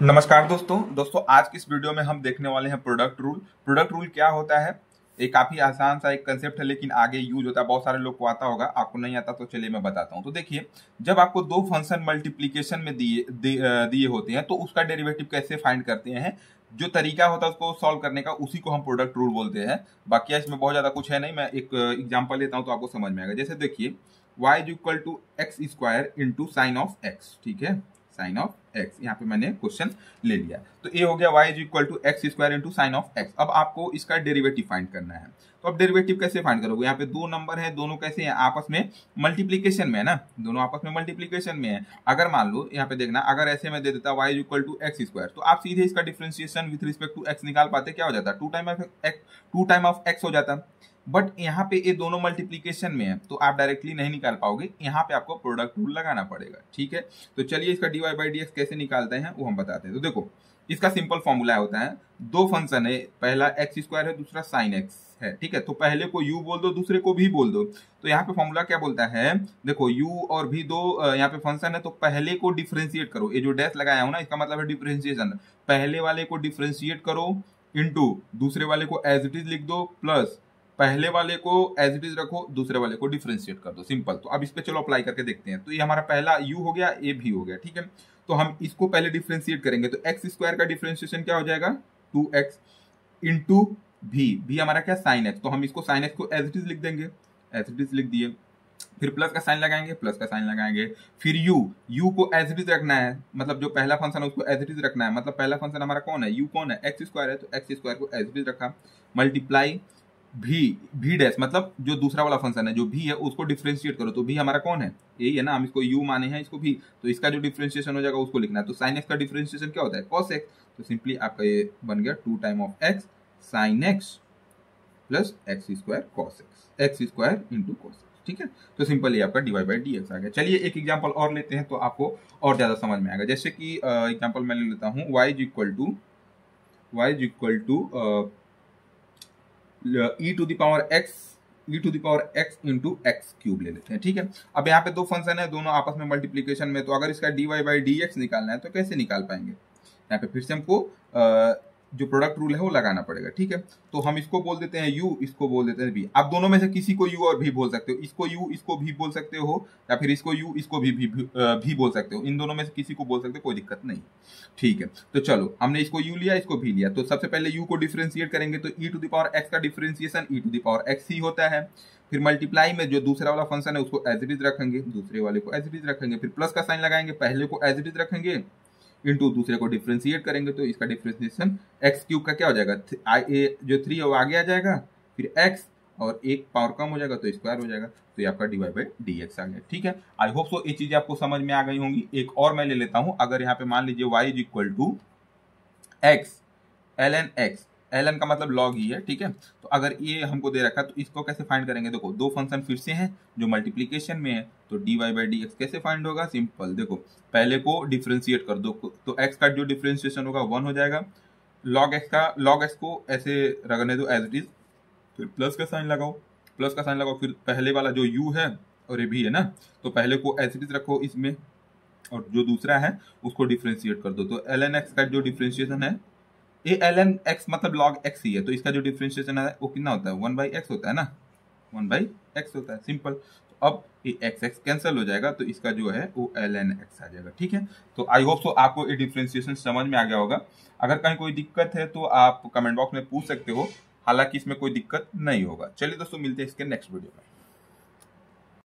नमस्कार दोस्तों आज की इस वीडियो में हम देखने वाले हैं प्रोडक्ट रूल। प्रोडक्ट रूल क्या होता है? एक काफी आसान सा एक कंसेप्ट है, लेकिन आगे यूज होता है। बहुत सारे लोग को आता होगा, आपको नहीं आता, तो चलिए मैं बताता हूं। तो देखिए, जब आपको दो फंक्शन मल्टीप्लीकेशन में दिए होते हैं तो उसका डेरिवेटिव कैसे फाइंड करते हैं, जो तरीका होता है उसको सॉल्व करने का, उसी को हम प्रोडक्ट रूल बोलते हैं। बाकी इसमें बहुत ज्यादा कुछ है नहीं, मैं एक एग्जाम्पल लेता हूँ तो आपको समझ में आएगा। जैसे देखिए, y is equal to x square into sine of x, ठीक है, साइन ऑफ एक्स। यहाँ पे मैंने क्वेश्चन ले लिया, तो ये हो गया y is equal to x square into sine of x. अब आपको इसका डेरिवेटिव फाइंड करना है। तो अब डेरिवेटिव कैसे फाइंड करोगे? यहाँ पे दो नंबर है, दोनों कैसे हैं? आपस में मल्टीप्लीकेशन में है ना, दोनों आपस में मल्टीप्लीकेशन में है। अगर मान लो यहाँ पे देखना, अगर ऐसे में दे देता y is equal to x square, तो आप सीधे इसका differentiation with respect to x निकाल पाते। क्या हो जाता? टू टाइम ऑफ एक्स हो जाता। बट यहाँ पे ये दोनों मल्टीप्लीकेशन में है, तो आप डायरेक्टली नहीं निकाल पाओगे। यहाँ पे आपको प्रोडक्ट रूल लगाना पड़ेगा, ठीक है। तो चलिए इसका dy बाई डी एक्स कैसे निकालते हैं वो हम बताते हैं। तो देखो, इसका सिंपल फॉर्मूला होता है, दो फंक्शन है, पहला एक्स स्क्वायर है, दूसरा साइन एक्स है, ठीक है। तो पहले को u बोल दो, दूसरे को भी बोल दो। तो यहाँ पे फॉर्मूला क्या बोलता है? देखो, u और v दो यहाँ पे फंक्शन है, तो पहले को डिफ्रेंशिएट करो। ये जो डैश लगाया हूं ना, इसका मतलब है डिफ्रेंशिएशन। पहले वाले को डिफ्रेंशिएट करो इंटू दूसरे वाले को एज इट इज लिख दो, प्लस पहले वाले को एज इट इज रखो, दूसरे वाले को डिफरेंशिएट कर दो। सिंपल। तो अब इस पे चलो अप्लाई करके देखते हैं। तो ये हमारा पहला u हो गया, ये भी हो गया, ठीक है। तो हम इसको पहले डिफरेंशिएट करेंगे, तो एक्स स्क्वायर का डिफरेंशिएशन क्या हो जाएगा? 2x इंटू भी हमारा क्या? Sine x. तो हम इसको साइन एक्स को एज इट इज लिख देंगे, एज इट इज लिख दिए। फिर प्लस का साइन लगाएंगे, प्लस का साइन लगाएंगे। फिर u को एज इट इज रखना है, मतलब जो पहला फंक्शन है उसको एज इट इज रखना है। मतलब पहला फंक्शन हमारा कौन है? u कौन है? एक्स स्क्वायर है, तो एक्स स्क्वायर को एज इट इज रखा। मल्टीप्लाई भी डैश, मतलब जो दूसरा वाला फंक्शन है, जो भी है, उसको डिफरेंशिएट करो। तो भी हमारा कौन है? यही है ना, हम इसको u माने हैं, इसको भी। तो इसका जो डिफरेंशिएशन हो जाएगा उसको लिखना है। तो साइन एक्स का डिफरेंशिएशन क्या होता है? Cos x. तो सिंपली आपका ये बन गया 2 time of x sine x plus x square cos x, x square into cos x, ठीक है। तो सिंपल ये आपका dy बाई डी एक्स आ गया। चलिए एक एग्जाम्पल और लेते हैं, तो आपको और ज्यादा समझ में आएगा। जैसे कि एग्जाम्पल मैं ले लेता हूँ, y is equal to e to the power x into x cube ले लेते हैं, ठीक है। अब यहाँ पे दो फंक्शन है, दोनों आपस में मल्टीप्लीकेशन में। तो अगर इसका dy बाई डी एक्स निकालना है तो कैसे निकाल पाएंगे? यहाँ पे फिर से हमको जो प्रोडक्ट रूल है वो लगाना पड़ेगा, ठीक है। तो हम इसको बोल देते हैं u, इसको बोल देते हैं v। आप दोनों में से किसी को u और v बोल सकते हो। इसको u, इसको v बोल सकते हो, या फिर इसको u, इसको भी बोल सकते हो। इन दोनों में से किसी को बोल सकते हो, कोई दिक्कत नहीं, ठीक है। तो चलो, हमने इसको u लिया, इसको v लिया। तो सबसे पहले u को डिफरेंशिएट करेंगे, तो e to the power x का differentiation e to the power x ही होता है। फिर मल्टीप्लाई में जो दूसरा वाला फंक्शन है उसको एज इट इज रखेंगे, दूसरे वाले को एज इट इज रखेंगे। फिर प्लस का साइन लगाएंगे, पहले को एज इट इज रखेंगे इंटू दूसरे को डिफरेंशिएट करेंगे। तो इसका डिफरेंशिएशन एक्स क्यूब का क्या हो जाएगा? जो 3 है वो आगे आ जाएगा, फिर एक्स और एक पावर कम हो जाएगा तो स्क्वायर हो जाएगा। तो ये आपका dy बाई डी एक्स आ गया, ठीक है। आई होप सो ये चीजें आपको समझ में आ गई होंगी। एक और मैं ले लेता हूं। अगर यहाँ पे मान लीजिए y is equal to x ln x, ln का मतलब log ही है, ठीक है। तो अगर ये हमको दे रखा है, तो इसको कैसे फाइंड करेंगे? देखो, दो फंक्शन फिर से हैं जो मल्टीप्लीकेशन में है, तो dy बाई डी एक्स कैसे फाइंड होगा? सिंपल। देखो, पहले को डिफरेंशिएट कर दो, तो x का जो डिफरेंशिएशन होगा 1 हो जाएगा। log x को ऐसे रखने दो एज इट इज, फिर प्लस का साइन लगाओ, प्लस का साइन लगाओ। फिर पहले वाला जो u है और ये भी है ना, तो पहले को एज इट इज रखो इसमें, और जो दूसरा है उसको डिफरेंशिएट कर दो। तो ln x का जो डिफरेंशिएशन है, ये ln x मतलब log x ही है, तो इसका जो डिफरेंशिएशन है वो कितना होता है? 1 बाई एक्स होता है ना, 1 बाई एक्स होता है, सिंपल। तो अब ये एक्स एक्स कैंसिल हो जाएगा, तो इसका जो है वो ln x आ जाएगा, ठीक है। तो आई होप सो आपको ये डिफरेंशिएशन समझ में आ गया होगा। अगर कहीं कोई दिक्कत है तो आप कमेंट बॉक्स में पूछ सकते हो, हालांकि इसमें कोई दिक्कत नहीं होगा। चलिए दोस्तों, मिलते हैं इसके नेक्स्ट वीडियो में।